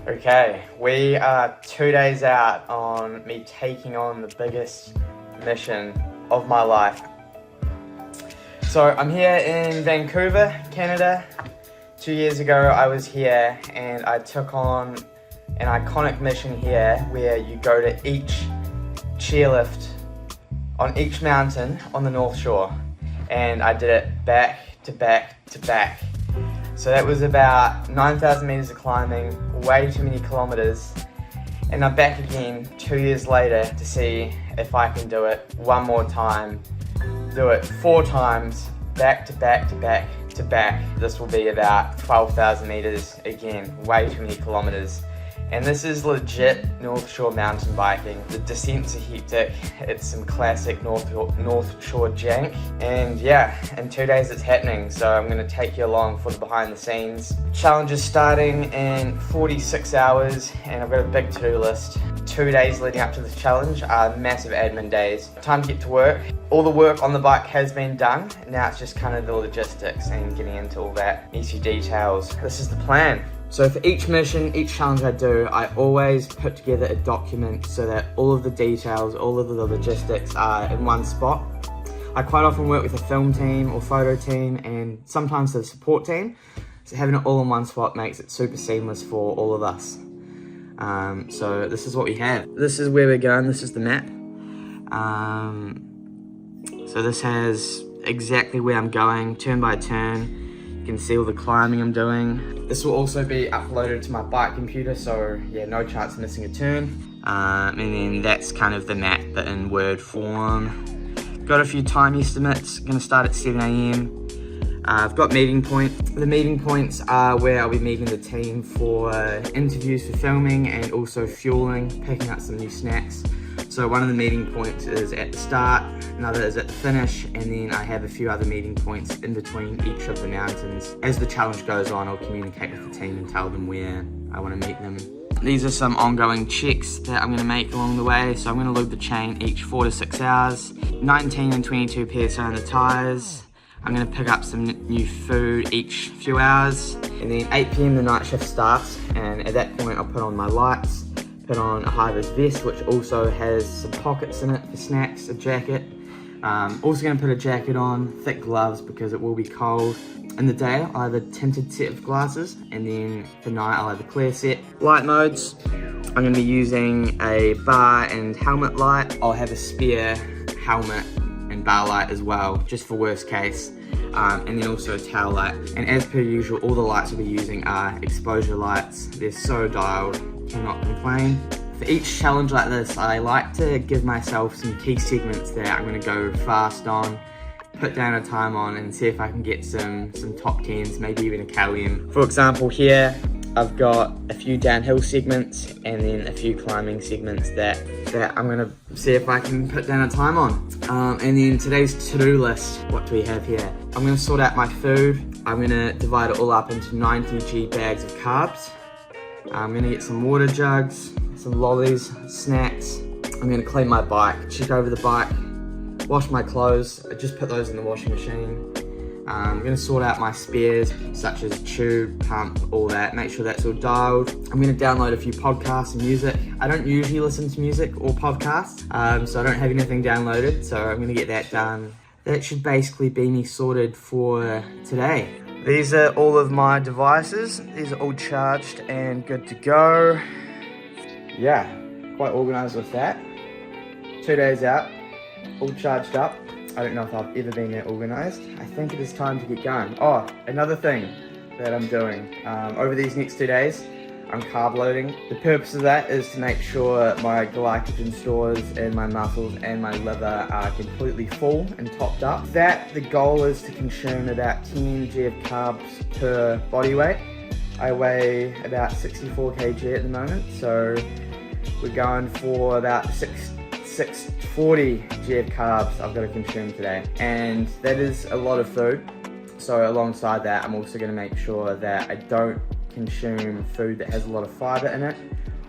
Okay, we are 2 days out on me taking on the biggest mission of my life. So I'm here in Vancouver, Canada. 2 years ago I was here and I took on an iconic mission here where you go to each chairlift on each mountain on the North Shore, and I did it back to back to back. So that was about 9,000 meters of climbing, way too many kilometers, and I'm back again 2 years later to see if I can do it one more time. Do it 4 times, back to back to back to back. This will be about 12,000 meters again, way too many kilometers. And this is legit North Shore mountain biking. The descents are hectic. It's some classic North Shore jank. And yeah, in 2 days it's happening. So I'm gonna take you along for the behind the scenes. Challenge is starting in 46 hours and I've got a big to-do list. 2 days leading up to this challenge are massive admin days. Time to get to work. All the work on the bike has been done. Now it's just kind of the logistics and getting into all that easy details. This is the plan. So for each mission, each challenge I do, I always put together a document so that all of the details, all of the logistics are in one spot. I quite often work with a film team or photo team and sometimes the support team. So having it all in one spot makes it super seamless for all of us. So this is what we have. This is where we're going, this is the map. So this has exactly where I'm going, turn by turn. You can see all the climbing I'm doing. This will also be uploaded to my bike computer, so yeah, no chance of missing a turn. And then that's kind of the map, but in Word form. Got a few time estimates, gonna start at 7 AM. I've got meeting points. The meeting points are where I'll be meeting the team for interviews for filming and also fueling, picking up some new snacks. So one of the meeting points is at the start, another is at the finish, and then I have a few other meeting points in between each of the mountains. As the challenge goes on, I'll communicate with the team and tell them where I want to meet them. These are some ongoing checks that I'm going to make along the way. So I'm going to lube the chain each 4 to 6 hours, 19 and 22 PSI on the tyres. I'm going to pick up some new food each few hours, and then 8 PM the night shift starts, and at that point I'll put on my lights, put on a high-vis vest which also has some pockets in it for snacks, a jacket. Also going to put a jacket on, thick gloves because it will be cold. In the day I'll have a tinted set of glasses, and then for night I'll have a clear set. Light modes, I'm going to be using a bar and helmet light. I'll have a spare helmet and bar light as well, just for worst case. And then also a tail light. And as per usual, all the lights we'll be using are exposure lights. They're so dialed, cannot complain. For each challenge like this, I like to give myself some key segments that I'm going to go fast on, put down a time on, and see if I can get some top 10s, maybe even a KOM. For example, here I've got a few downhill segments and then a few climbing segments that I'm going to see if I can put down a time on. And then today's to-do list, what do we have here? I'm going to sort out my food. I'm going to divide it all up into 90g bags of carbs. I'm going to get some water jugs, some lollies, snacks. I'm going to clean my bike, check over the bike, wash my clothes. I just put those in the washing machine. I'm going to sort out my spares such as tube, pump, all that, make sure that's all dialed. I'm going to download a few podcasts and music. I don't usually listen to music or podcasts, so I don't have anything downloaded, so I'm going to get that done. That should basically be me sorted for today. These are all of my devices. These are all charged and good to go. Yeah, quite organised with that. 2 days out, all charged up. I don't know if I've ever been that organised. I think it is time to get going. Oh, another thing that I'm doing. Over these next 2 days, I'm carb loading. The purpose of that is to make sure my glycogen stores in my muscles and my liver are completely full and topped up. The goal is to consume about 10 mg of carbs per body weight. I weigh about 64 kg at the moment, so we're going for about 640 g of carbs I've got to consume today, and that is a lot of food. So alongside that, I'm also going to make sure that I don't consume food that has a lot of fiber in it,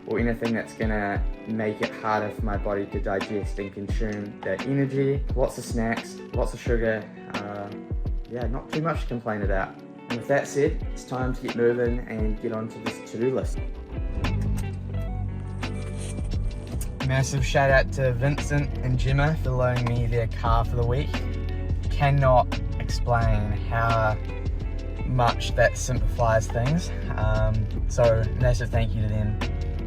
or anything that's going to make it harder for my body to digest and consume that energy. Lots of snacks, lots of sugar, yeah, not too much to complain about. And with that said, it's time to get moving and get onto this to-do list. Massive shout out to Vincent and Gemma for loaning me their car for the week. Cannot explain how much that simplifies things. So massive thank you to them,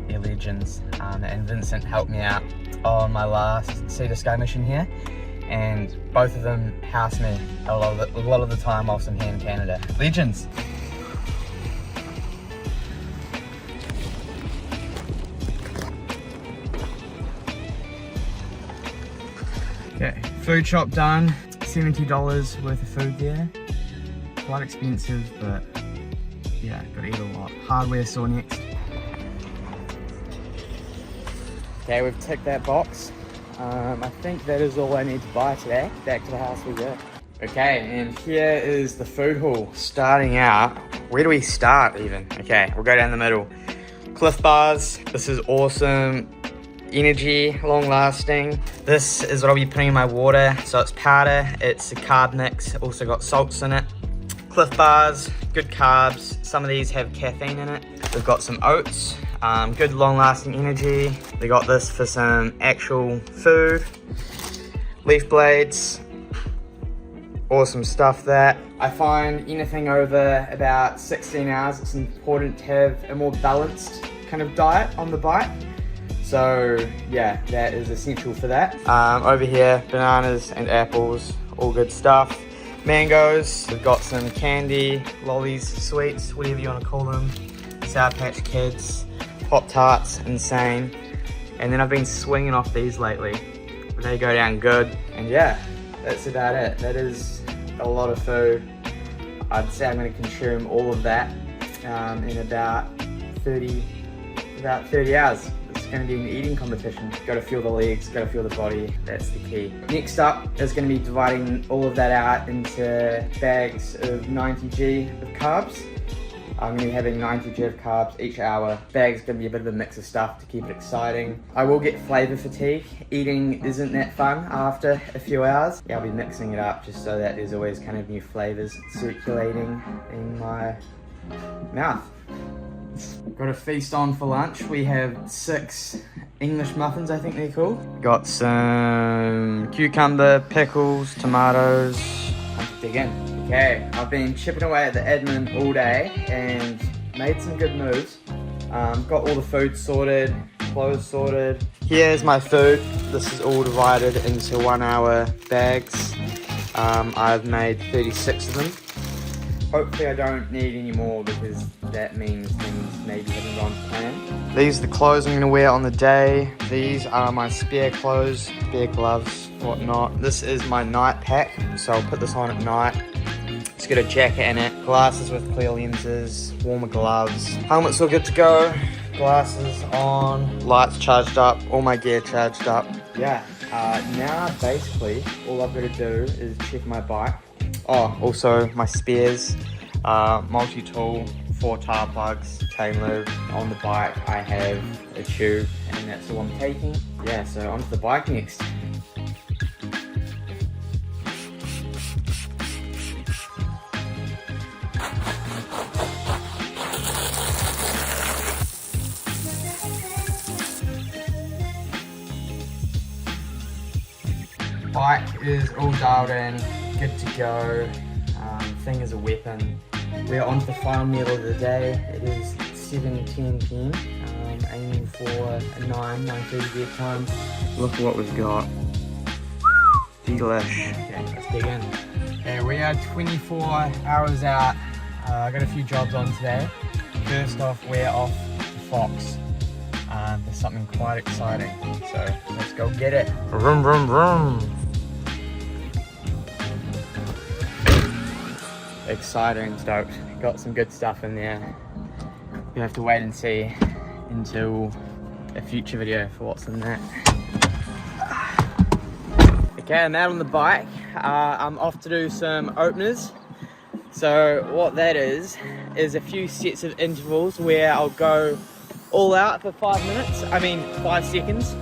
they're legends. And Vincent helped me out on my last Sea to Sky mission here, and both of them housed me a lot of the time whilst I'm here in Canada. Legends. Okay, food shop done. $70 worth of food there. Quite expensive, but yeah, gotta eat a lot. Hardware saw next. Okay, we've ticked that box. I think that is all I need to buy today. Back to the house we go. Okay, and here is the food haul. Starting out, where do we start even? Okay, we'll go down the middle. Cliff Bars, this is awesome. Energy, long lasting. This is what I'll be putting in my water. So it's powder, it's a carb mix, also got salts in it. Cliff Bars, good carbs. Some of these have caffeine in it. We've got some oats, good long lasting energy. They got this for some actual food. Leaf blades, awesome stuff there. I find anything over about 16 hours, it's important to have a more balanced kind of diet on the bike. So yeah, that is essential for that. Over here, bananas and apples, all good stuff. Mangoes, we've got some candy, lollies, sweets, whatever you want to call them. Sour Patch Kids, Pop-Tarts, insane. And then I've been swinging off these lately. They go down good. And yeah, that's about it. That is a lot of food. I'd say I'm going to consume all of that in about 30 hours. It's going to be an eating competition. Got to feel the legs, got to feel the body. That's the key. Next up is going to be dividing all of that out into bags of 90g of carbs. I'm going to be having 90g of carbs each hour. Bag's going to be a bit of a mix of stuff to keep it exciting. I will get flavour fatigue. Eating isn't that fun after a few hours. Yeah, I'll be mixing it up just so that there's always kind of new flavours circulating in my mouth. Got a feast on for lunch. We have 6 English muffins, I think they're called. Got some cucumber, pickles, tomatoes. Let's dig in. Okay, I've been chipping away at the admin all day and made some good moves. Got all the food sorted, clothes sorted. Here's my food. This is all divided into 1 hour bags. I've made 36 of them. Hopefully I don't need any more because that means things maybe haven't gone to plan. These are the clothes I'm going to wear on the day. These are my spare clothes, spare gloves, whatnot. This is my night pack, so I'll put this on at night. It's got a jacket in it, glasses with clear lenses, warmer gloves. Helmet's all good to go, glasses on, lights charged up, all my gear charged up. Yeah, now basically all I've got to do is check my bike. Oh, also my spares, multi-tool, 4 tire plugs, chain lube. On the bike I have a tube and that's all I'm taking. Yeah, so onto the bike next. Bike is all dialed in, good to go. Thing is a weapon. We're on to the final meal of the day. It is 7:10 p.m. Aiming for a 9:30 bedtime. Look at what we've got. Delish. Okay, let's dig in. Okay, we are 24 hours out. I got a few jobs on today. First off, we're off to Fox. There's something quite exciting, so let's go get it. Vroom, vroom, vroom. Exciting, stoked. Got some good stuff in there. You'll have to wait and see until a future video for what's in that. Okay, I'm out on the bike. I'm off to do some openers. So what that is a few sets of intervals where I'll go all out for 5 seconds,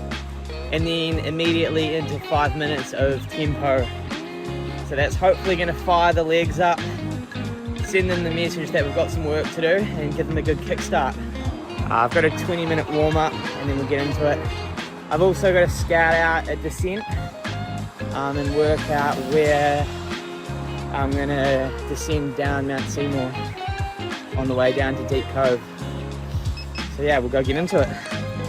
and then immediately into 5 minutes of tempo. So that's hopefully going to fire the legs up, send them the message that we've got some work to do, and give them a good kickstart. I've got a 20-minute warm-up and then we'll get into it. I've also got to scout out a descent and work out where I'm going to descend down Mount Seymour on the way down to Deep Cove. So yeah, we'll go get into it.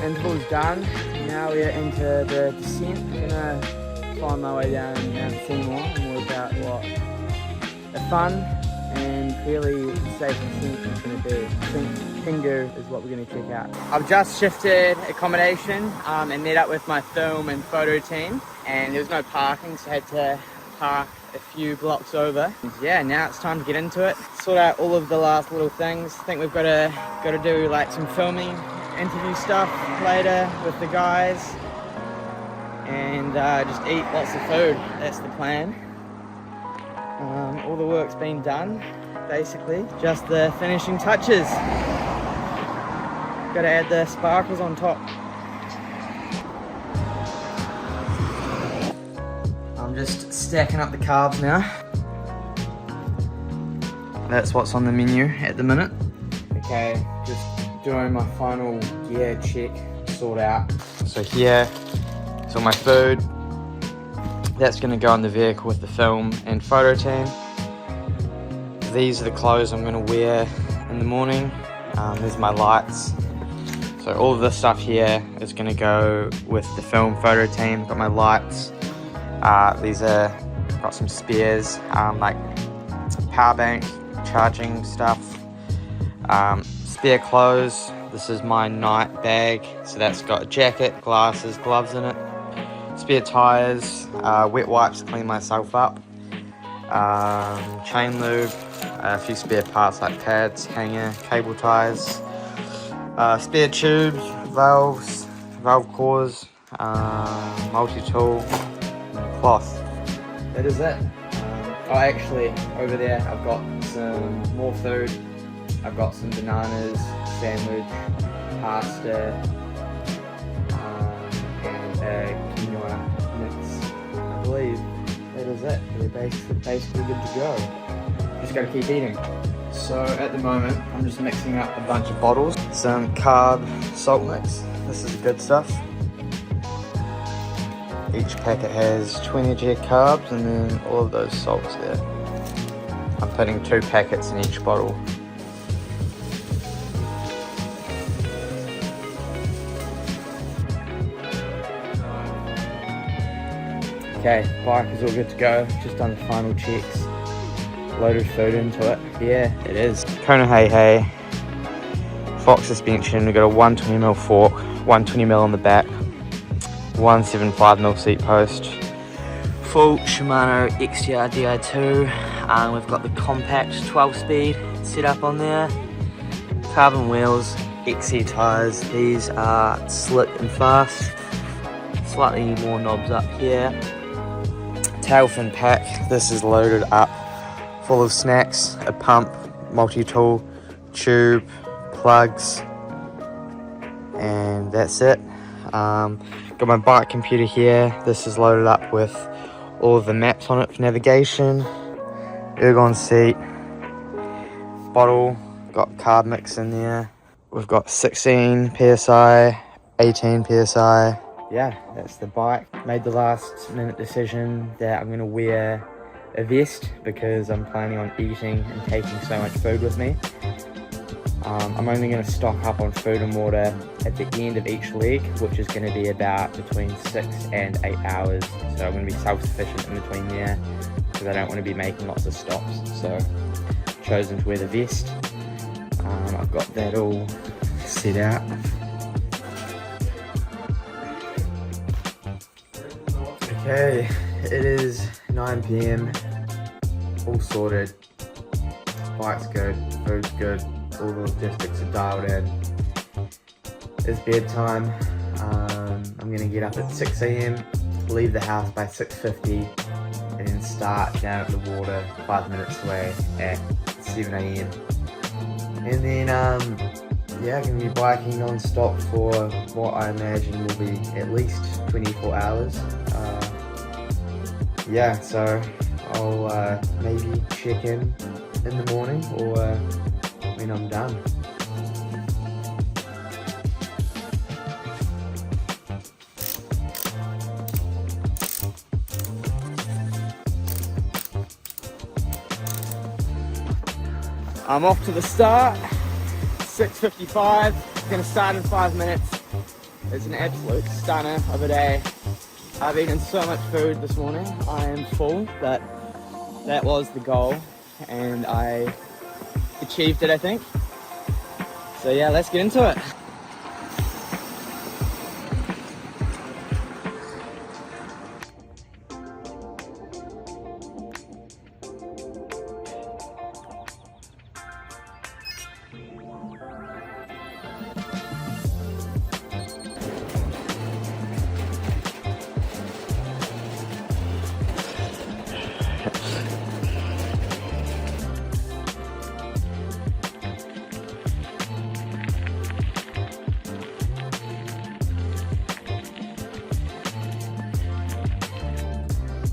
Interval's done. Now we're into the descent. I'm going to find my way down Mount Seymour and work out what a fun and fairly safe descent is going to be. I think Finger is what we're going to check out. I've just shifted accommodation and met up with my film and photo team, and there was no parking, so I had to park a few blocks over. And yeah, now it's time to get into it, sort out all of the last little things. I think we've got to do like some filming, interview stuff later with the guys, and just eat lots of food. That's the plan. All the work's been done, basically. Just the finishing touches. Got to add the sparkles on top. I'm just stacking up the carbs now. That's what's on the menu at the minute. Okay, just doing my final gear check, sort out. So here is all my food. That's going to go on the vehicle with the film and photo team. These are the clothes I'm going to wear in the morning. There's my lights. So all of this stuff here is going to go with the film photo team. Got my lights. Got some spares, like power bank, charging stuff. Spare clothes. This is my night bag. So that's got a jacket, glasses, gloves in it. Spare tyres, wet wipes to clean myself up, chain lube, a few spare parts like pads, hanger, cable ties, spare tubes, valves, valve cores, multi-tool, cloth. That is it. Actually, over there I've got some more food. I've got some bananas, sandwich, pasta, quinoa mix. I believe that is it. We're basically good to go. Just gotta keep eating. So at the moment, I'm just mixing up a bunch of bottles. Some carb salt mix. This is good stuff. Each packet has 20 g carbs and then all of those salts there. I'm putting 2 packets in each bottle. Okay, bike is all good to go. Just done the final checks. Loaded food into it. Yeah, it is. Kona Hey, Fox suspension. We've got a 120mm fork, 120mm on the back, 175mm seat post. Full Shimano XTR Di2. We've got the compact 12-speed set up on there. Carbon wheels, XC tyres. These are slick and fast. Slightly more knobs up here. Tail fin pack. This is loaded up full of snacks, a pump, multi-tool, tube, plugs, and that's it. Got my bike computer here. This is loaded up with all of the maps on it for navigation. Ergon seat, bottle, got carb mix in there. We've got 16 PSI, 18 PSI. Yeah, that's the bike. Made the last minute decision that I'm gonna wear a vest because I'm planning on eating and taking so much food with me. I'm only going to stock up on food and water at the end of each leg, which is going to be about between 6 and 8 hours. So I'm going to be self-sufficient in between there because I don't want to be making lots of stops. So I've chosen to wear the vest. I've got that all set out. Okay, it is 9 PM, all sorted, bike's good, food's good, all the logistics are dialed in. It's bedtime. I'm gonna get up at 6 AM, leave the house by 6:50, and then start down at the water 5 minutes away at 7 AM. And then, yeah, I'm gonna be biking non-stop for what I imagine will be at least 24 hours. Yeah, so I'll maybe check in the morning or when I'm done. I'm off to the start, 6:55, gonna start in 5 minutes. It's an absolute stunner of a day. I've eaten so much food this morning, I am full, but that was the goal and I achieved it, I think. So yeah, let's get into it.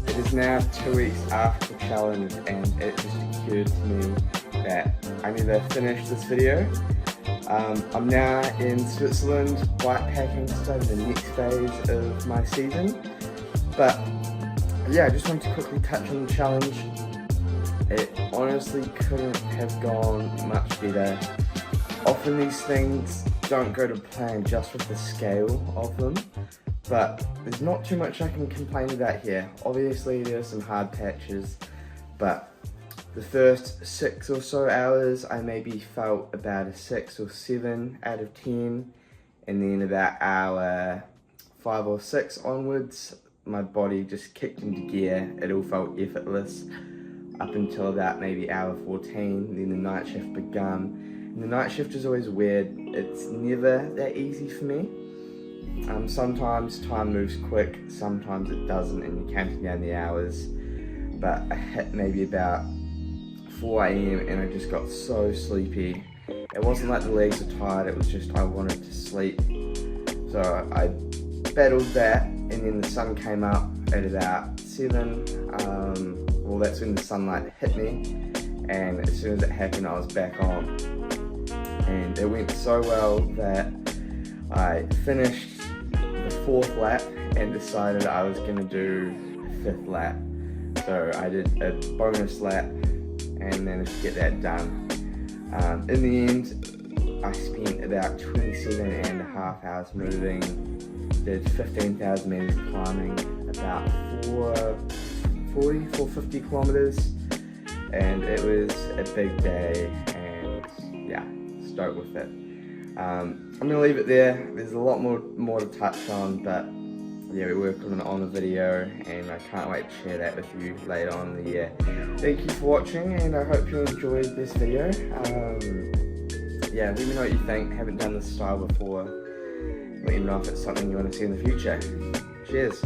It is now 2 weeks after the challenge and it just occurred to me that I need to finish this video. I'm now in Switzerland bikepacking, starting the next phase of my season. But yeah, I just wanted to quickly touch on the challenge. It honestly couldn't have gone much better. Often these things don't go to plan just with the scale of them. But there's not too much I can complain about here. Obviously there are some hard patches, but the first 6 or so hours I maybe felt about a 6 or 7 out of 10, and then about hour 5 or 6 onwards my body just kicked into gear. It all felt effortless up until about maybe hour 14, then the night shift began. And the night shift is always weird. It's never that easy for me. Sometimes time moves quick, sometimes it doesn't, and you're counting down the hours. But I hit maybe about 4 AM and I just got so sleepy. It wasn't like the legs were tired, it was just I wanted to sleep. So I battled that, and then the sun came up at about 7. Well, that's when the sunlight hit me, and as soon as it happened I was back on. And it went so well that I finished the 4th lap and decided I was going to do a 5th lap. So I did a bonus lap and managed to get that done. In the end, I spent about 27.5 hours moving, did 15,000 meters climbing, about 450 kilometers, and it was a big day, and yeah, stoked with it. I'm going to leave it there. There's a lot more to touch on, but yeah, we're working on a video and I can't wait to share that with you later on in the year. Thank you for watching and I hope you enjoyed this video. Yeah, let me know what you think. I haven't done this style before. Let me know if it's something you want to see in the future. Cheers.